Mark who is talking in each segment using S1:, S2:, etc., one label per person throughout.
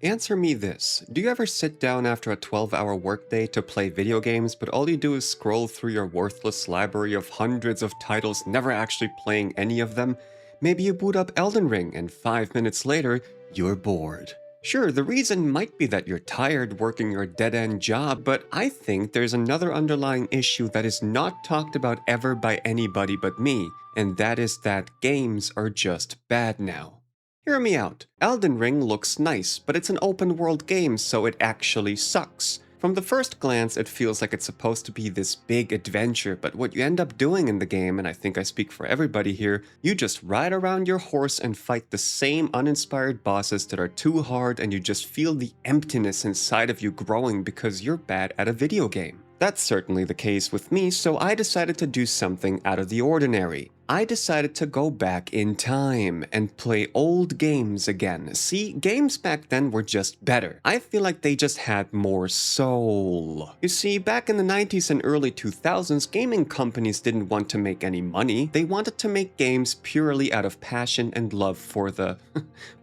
S1: Answer me this. Do you ever sit down after a 12-hour workday to play video games, but all you do is scroll through your worthless library of hundreds of titles, never actually playing any of them? Maybe you boot up Elden Ring, and 5 minutes later, you're bored. Sure, the reason might be that you're tired working your dead-end job, but I think there's another underlying issue that is not talked about ever by anybody but me, and that is that games are just bad now. Hear me out. Elden Ring looks nice, but it's an open world game, so it actually sucks. From the first glance, it feels like it's supposed to be this big adventure, but what you end up doing in the game, and I think I speak for everybody here, you just ride around your horse and fight the same uninspired bosses that are too hard, and you just feel the emptiness inside of you growing because you're bad at a video game. That's certainly the case with me, so I decided to do something out of the ordinary. I decided to go back in time and play old games again. See, games back then were just better. I feel like they just had more soul. You see, back in the 90s and early 2000s, gaming companies didn't want to make any money. They wanted to make games purely out of passion and love for the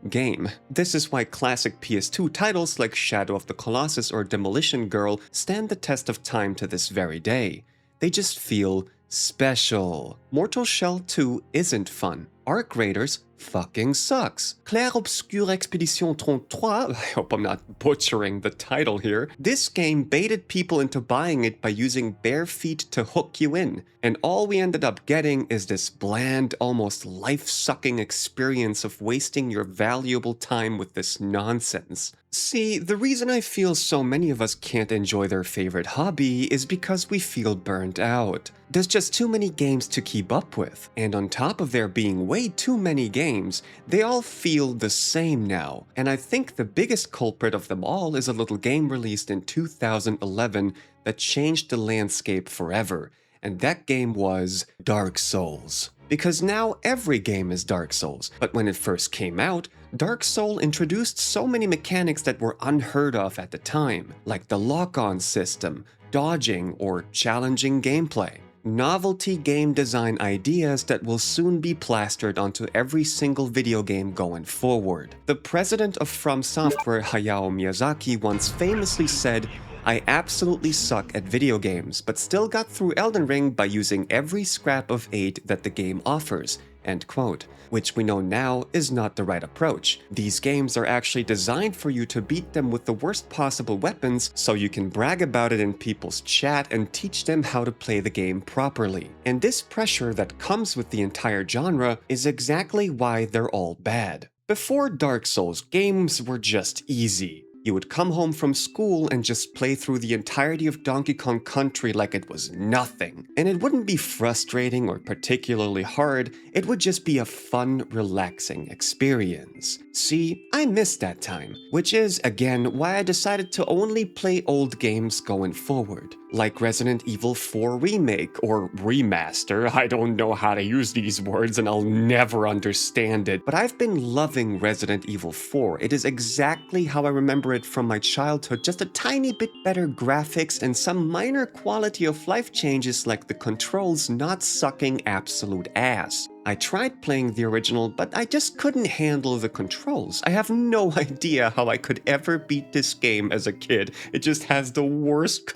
S1: game. This is why classic PS2 titles like Shadow of the Colossus or Demolition Girl stand the test of time to this very day. They just feel special. Mortal Shell 2 isn't fun. Arc Raiders fucking sucks. Clair Obscur Expedition 33, I hope I'm not butchering the title here. This game baited people into buying it by using bare feet to hook you in, and all we ended up getting is this bland, almost life-sucking experience of wasting your valuable time with this nonsense. See, the reason I feel so many of us can't enjoy their favorite hobby is because we feel burnt out. There's just too many games to keep up with, and on top of there being way too many games, they all feel the same now. And I think the biggest culprit of them all is a little game released in 2011 that changed the landscape forever, and that game was Dark Souls. Because now every game is Dark Souls, but when it first came out, Dark Souls introduced so many mechanics that were unheard of at the time, like the lock-on system, dodging, or challenging gameplay. Novelty game design ideas that will soon be plastered onto every single video game going forward. The president of From Software, Hayao Miyazaki, once famously said, "I absolutely suck at video games, but still got through Elden Ring by using every scrap of aid that the game offers," end quote. Which we know now is not the right approach. These games are actually designed for you to beat them with the worst possible weapons so you can brag about it in people's chat and teach them how to play the game properly. And this pressure that comes with the entire genre is exactly why they're all bad. Before Dark Souls, games were just easy. You would come home from school and just play through the entirety of Donkey Kong Country like it was nothing. And it wouldn't be frustrating or particularly hard, it would just be a fun, relaxing experience. See, I missed that time, which is, again, why I decided to only play old games going forward. Like Resident Evil 4 Remake, or Remaster, I don't know how to use these words and I'll never understand it, but I've been loving Resident Evil 4. It is exactly how I remember it from my childhood, just a tiny bit better graphics and some minor quality of life changes like the controls not sucking absolute ass. I tried playing the original, but I just couldn't handle the controls. I have no idea how I could ever beat this game as a kid. It just has the worst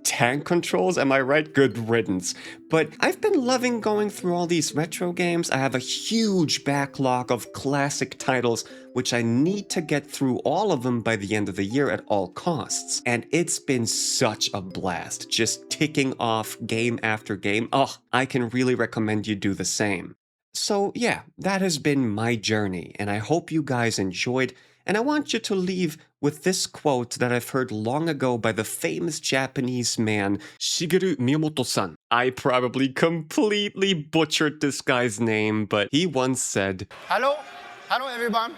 S1: tank controls, am I right? Good riddance. But I've been loving going through all these retro games. I have a huge backlog of classic titles, which I need to get through all of them by the end of the year at all costs. And it's been such a blast, just ticking off game after game. Oh, I can really recommend you do the same. So yeah, that has been my journey, and I hope you guys enjoyed, and I want you to leave with this quote that I've heard long ago by the famous Japanese man Shigeru Miyamoto-san. I probably completely butchered this guy's name, but he once said,
S2: Hello, hello everyone.